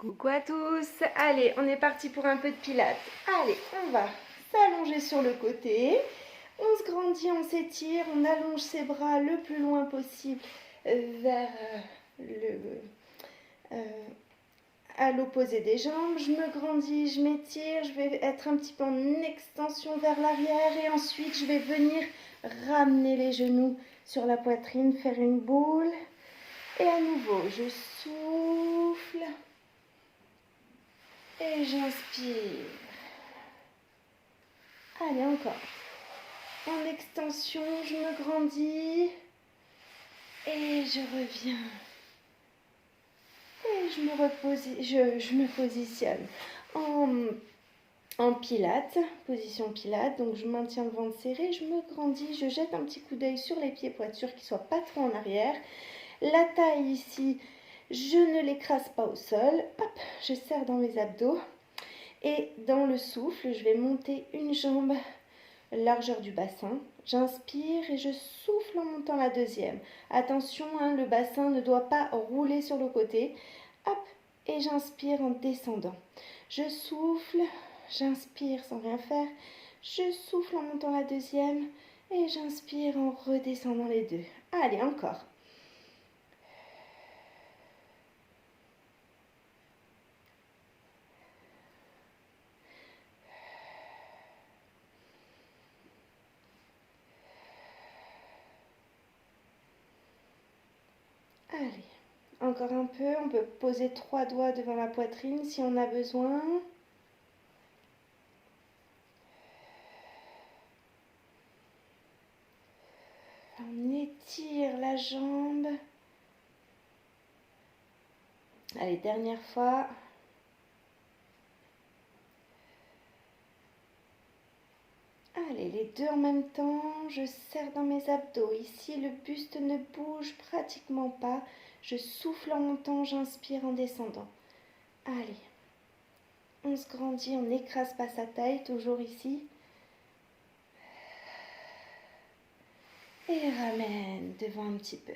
Coucou à tous, allez on est parti pour un peu de pilates. Allez, on va s'allonger sur le côté, on se grandit, on s'étire, on allonge ses bras le plus loin possible vers à l'opposé des jambes. Je me grandis, je m'étire, je vais être un petit peu en extension vers l'arrière et ensuite je vais venir ramener les genoux sur la poitrine, faire une boule et à nouveau je souffle. Et j'inspire. Allez, encore. En extension, je me grandis. Et je reviens. Et je me positionne en pilates, position pilates. Donc je maintiens le ventre serré, je me grandis, je jette un petit coup d'œil sur les pieds pointures qui ne soient pas trop en arrière. La taille ici, je ne l'écrase pas au sol. Hop, je serre dans mes abdos. Et dans le souffle, je vais monter une jambe, largeur du bassin. J'inspire et je souffle en montant la deuxième. Attention, le bassin ne doit pas rouler sur le côté. Hop, et j'inspire en descendant. Je souffle, j'inspire sans rien faire. Je souffle en montant la deuxième et j'inspire en redescendant les deux. Allez, encore. Allez, encore un peu, on peut poser 3 doigts devant la poitrine si on a besoin. On étire la jambe. Allez, dernière fois. Allez, les deux en même temps, je serre dans mes abdos. Ici, le buste ne bouge pratiquement pas. Je souffle en montant, j'inspire en descendant. Allez, on se grandit, on n'écrase pas sa taille, toujours ici. Et ramène devant un petit peu.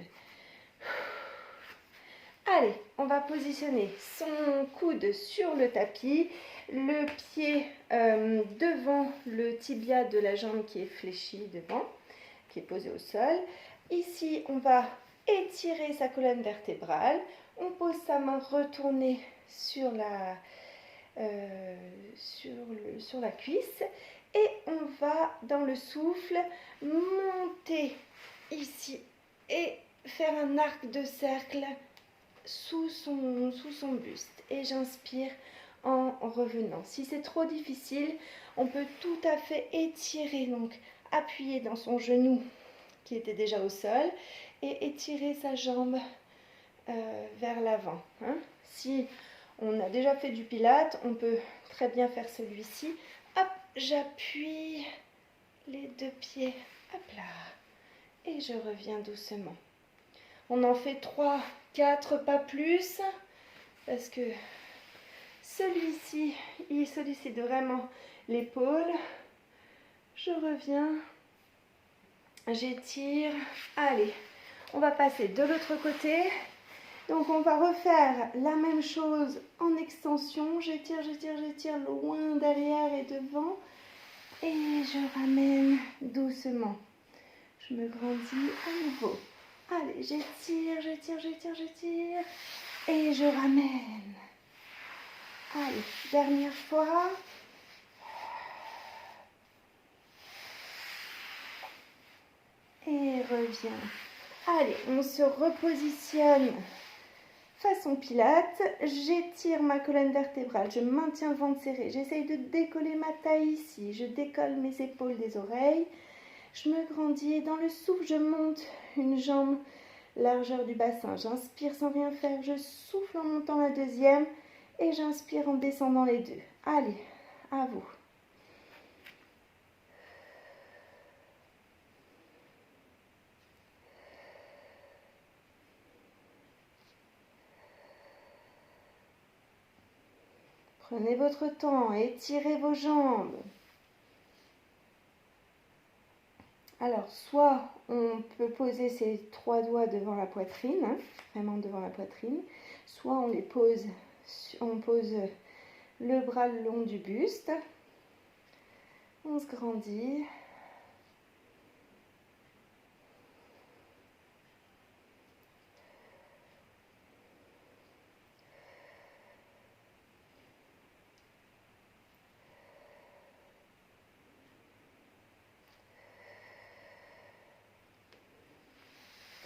Allez, on va positionner son coude sur le tapis, le pied devant le tibia de la jambe qui est fléchi devant, qui est posé au sol. Ici, on va étirer sa colonne vertébrale. On pose sa main retournée sur la cuisse et on va, dans le souffle, monter ici et faire un arc de cercle sous son buste et j'inspire en revenant. Si c'est trop difficile, on peut tout à fait étirer, donc appuyer dans son genou qui était déjà au sol et étirer sa jambe vers l'avant. Si on a déjà fait du pilate, on peut très bien faire celui-ci. Hop, j'appuie les deux pieds, hop là, et je reviens doucement. On en fait 3, 4, pas plus, parce que celui-ci, il sollicite vraiment l'épaule. Je reviens, j'étire. Allez, on va passer de l'autre côté. Donc on va refaire la même chose en extension. J'étire, j'étire, j'étire loin derrière et devant. Et je ramène doucement. Je me grandis à nouveau. Allez, j'étire, j'étire, j'étire, j'étire. Et je ramène. Allez, dernière fois. Et reviens. Allez, on se repositionne façon pilate. J'étire ma colonne vertébrale. Je maintiens le ventre serré. J'essaye de décoller ma taille ici. Je décolle mes épaules des oreilles. Je me grandis et dans le souffle, je monte une jambe largeur du bassin. J'inspire sans rien faire. Je souffle en montant la deuxième et j'inspire en descendant les deux. Allez, à vous. Prenez votre temps, étirez vos jambes. Alors, soit on peut poser ses 3 doigts devant la poitrine, vraiment devant la poitrine, soit on les pose On pose le bras le long du buste. On se grandit.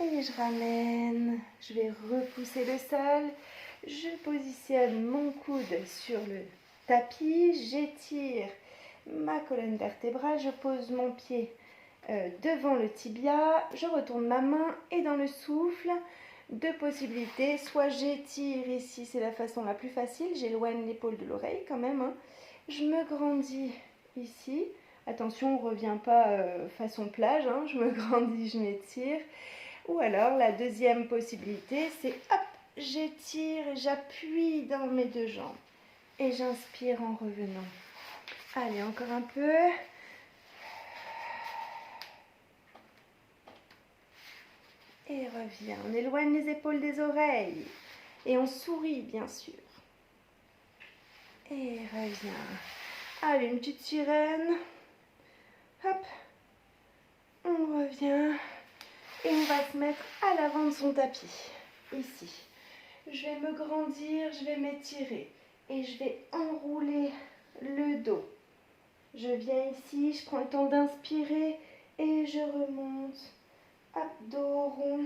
Et je ramène, je vais repousser le sol, je positionne mon coude sur le tapis, j'étire ma colonne vertébrale, je pose mon pied devant le tibia, je retourne ma main et dans le souffle, deux possibilités, soit j'étire ici, c'est la façon la plus facile, j'éloigne l'épaule de l'oreille quand même, hein. Je me grandis ici, attention on ne revient pas façon plage, hein. Je me grandis, je m'étire. Ou alors la deuxième possibilité, c'est hop, j'étire et j'appuie dans mes deux jambes. Et j'inspire en revenant. Allez, encore un peu. Et reviens. On éloigne les épaules des oreilles. Et on sourit, bien sûr. Et reviens. Allez, une petite sirène. Hop. On revient. Et on va se mettre à l'avant de son tapis, ici. Je vais me grandir, je vais m'étirer et je vais enrouler le dos. Je viens ici, je prends le temps d'inspirer et je remonte. Hop, dos rond.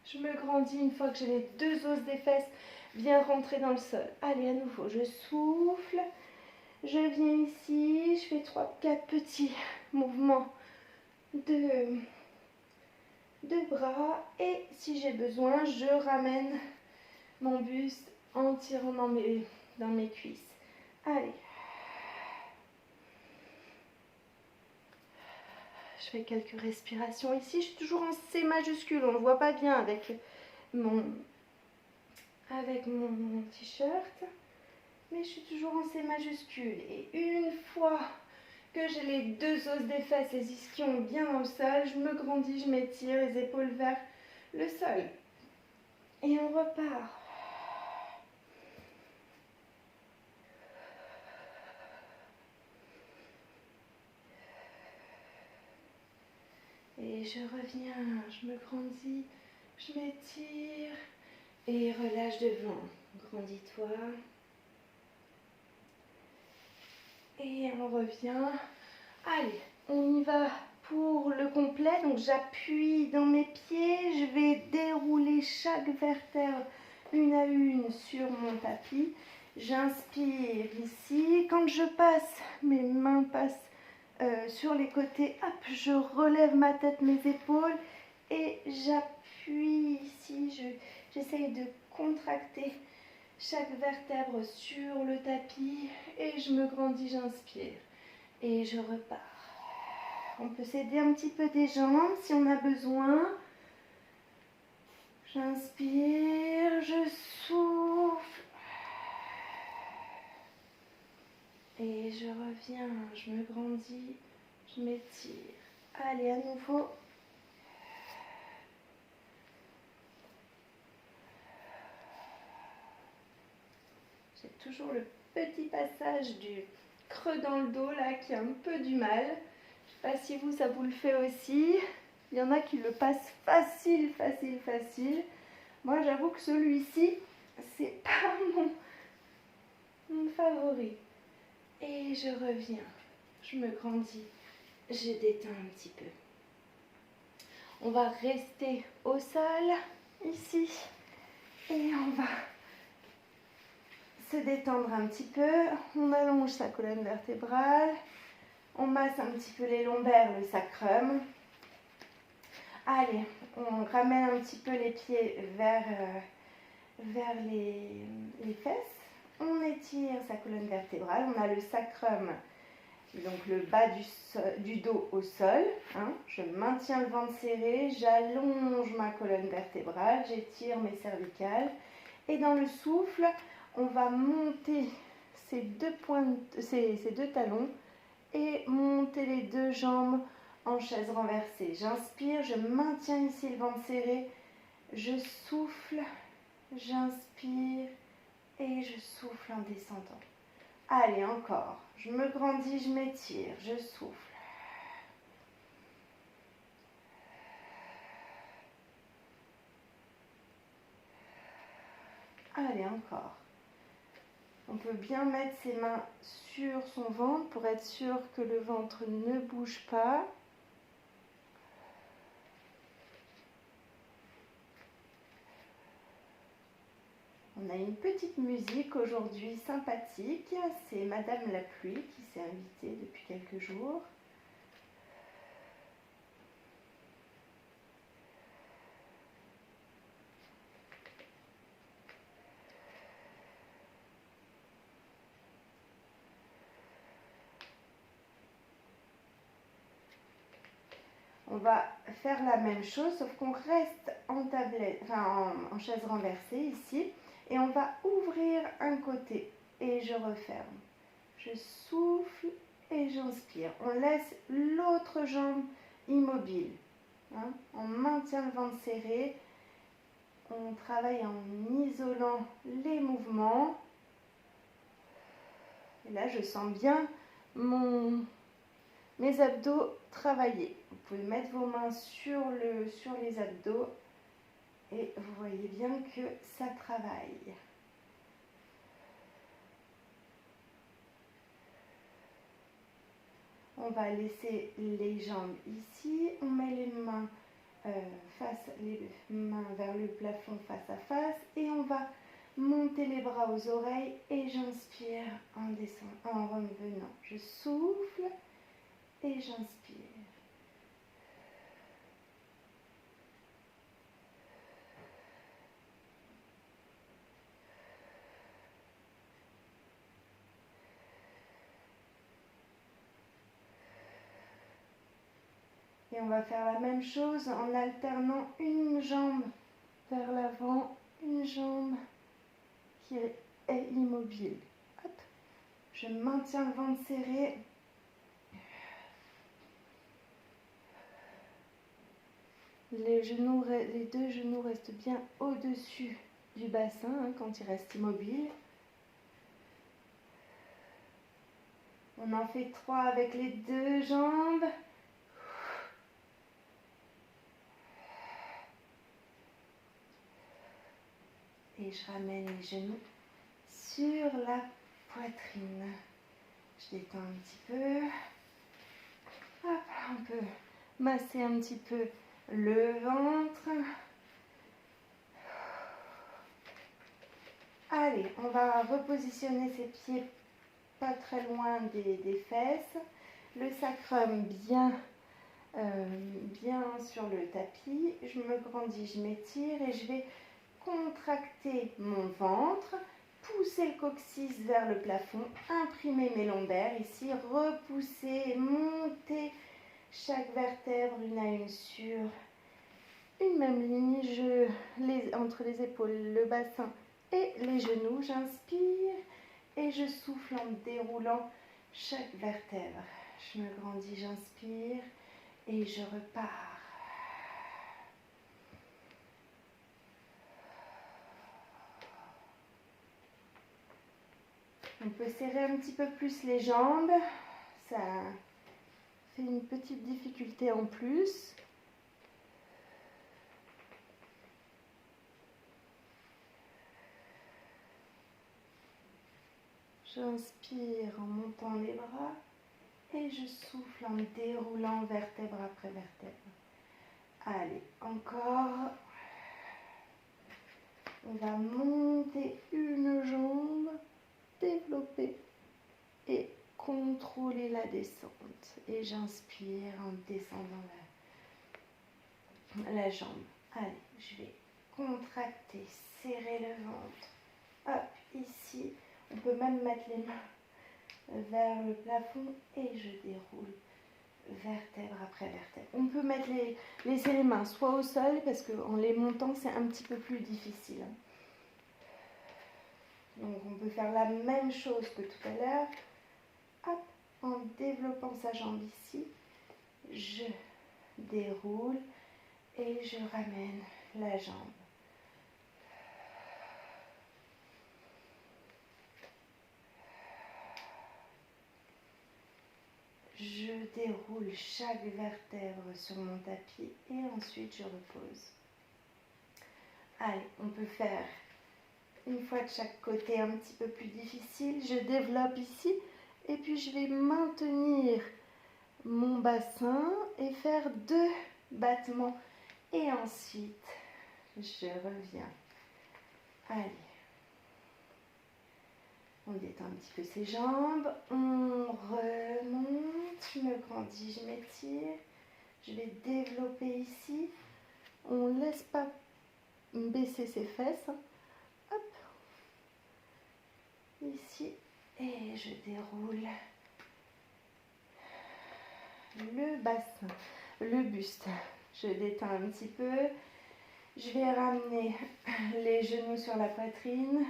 Je me grandis une fois que j'ai les deux os des fesses bien rentrés dans le sol. Allez, à nouveau, je souffle. Je viens ici, je fais 3-4 petits mouvements de bras et si j'ai besoin, je ramène mon buste en tirant dans mes cuisses. Allez. Je fais quelques respirations ici. Je suis toujours en C majuscule. On ne voit pas bien avec mon t-shirt. Mais je suis toujours en C majuscule. Et une fois que j'ai les deux os des fesses, les ischions bien dans le sol, je me grandis, je m'étire, les épaules vers le sol. Et on repart. Et je reviens, je me grandis, je m'étire et relâche devant. Grandis-toi. Et on revient. Allez, on y va pour le complet. Donc j'appuie dans mes pieds, je vais dérouler chaque vertèbre une à une sur mon tapis. J'inspire ici. Quand je passe, mes mains passent sur les côtés. Hop, je relève ma tête, mes épaules et j'appuie ici. J'essaye de contracter chaque vertèbre sur le tapis et je me grandis, j'inspire et je repars. On peut s'aider un petit peu des jambes si on a besoin. J'inspire, je souffle et je reviens, je me grandis, je m'étire. Allez, à nouveau. J'ai toujours le petit passage du creux dans le dos là qui a un peu du mal. Je ne sais pas si vous, ça vous le fait aussi. Il y en a qui le passent facile, facile, facile. Moi, j'avoue que celui-ci, c'est pas mon favori. Et je reviens. Je me grandis. Je détends un petit peu. On va rester au sol, ici. Et on va se détendre un petit peu. On allonge sa colonne vertébrale. On masse un petit peu les lombaires, le sacrum. Allez, on ramène un petit peu les pieds vers les fesses. On étire sa colonne vertébrale. On a le sacrum, donc le bas du dos au sol. Hein. Je maintiens le ventre serré. J'allonge ma colonne vertébrale. J'étire mes cervicales. Et dans le souffle, on va monter ces deux talons et monter les deux jambes en chaise renversée. J'inspire, je maintiens ici le ventre serré, je souffle, j'inspire et je souffle en descendant. Allez, encore. Je me grandis, je m'étire, je souffle. Allez, encore. On peut bien mettre ses mains sur son ventre pour être sûr que le ventre ne bouge pas. On a une petite musique aujourd'hui sympathique. C'est Madame la Pluie qui s'est invitée depuis quelques jours. On va faire la même chose, sauf qu'on reste en tablette, enfin en chaise renversée ici, et on va ouvrir un côté et je referme. Je souffle et j'inspire. On laisse l'autre jambe immobile. Hein. On maintient le ventre serré. On travaille en isolant les mouvements. Et là, je sens bien mes abdos travailler. Vous pouvez mettre vos mains sur les abdos et vous voyez bien que ça travaille. On va laisser les jambes ici. On met les mains vers le plafond face à face et on va monter les bras aux oreilles et j'inspire en descendant, en revenant. Je souffle et j'inspire. Et on va faire la même chose en alternant une jambe vers l'avant, une jambe qui est immobile. Hop. Je maintiens le ventre serré. Les deux genoux restent bien au-dessus du bassin hein, quand ils restent immobiles. On en fait 3 avec les deux jambes. Et je ramène les genoux sur la poitrine. Je détends un petit peu. Hop, on peut masser un petit peu le ventre. Allez, on va repositionner ses pieds pas très loin des fesses. Le sacrum bien sur le tapis. Je me grandis, je m'étire et je vais contracter mon ventre, pousser le coccyx vers le plafond, imprimer mes lombaires ici, repousser, monter chaque vertèbre une à une sur une même ligne, entre les épaules, le bassin et les genoux. J'inspire et je souffle en déroulant chaque vertèbre. Je me grandis, j'inspire et je repars. On peut serrer un petit peu plus les jambes, ça fait une petite difficulté en plus. J'inspire en montant les bras et je souffle en déroulant vertèbre après vertèbre. Allez, encore. On va monter une jambe, développer et contrôler la descente. Et j'inspire en descendant la jambe. Allez, je vais contracter, serrer le ventre. Hop, ici. On peut même mettre les mains vers le plafond et je déroule vertèbre après vertèbre. On peut mettre laisser les mains soit au sol parce qu'en les montant c'est un petit peu plus difficile. Donc on peut faire la même chose que tout à l'heure. Hop, en développant sa jambe ici, je déroule et je ramène la jambe. Je déroule chaque vertèbre sur mon tapis et ensuite je repose. Allez, on peut faire une fois de chaque côté un petit peu plus difficile. Je développe ici et puis je vais maintenir mon bassin et faire 2 battements. Et ensuite, je reviens. Allez. On détend un petit peu ses jambes. On remonte. Je me grandis, je m'étire. Je vais développer ici. On ne laisse pas baisser ses fesses. Hop. Ici. Et je déroule le bassin, le buste. Je détends un petit peu. Je vais ramener les genoux sur la poitrine.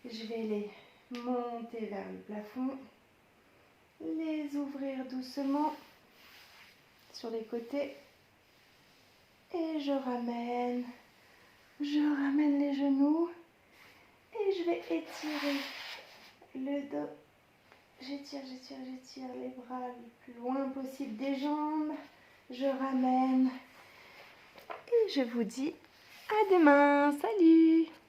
Je vais les monter vers le plafond. Les ouvrir doucement sur les côtés. Et je ramène les genoux. Et je vais étirer le dos. J'étire les bras le plus loin possible des jambes. Je ramène. Et je vous dis à demain. Salut!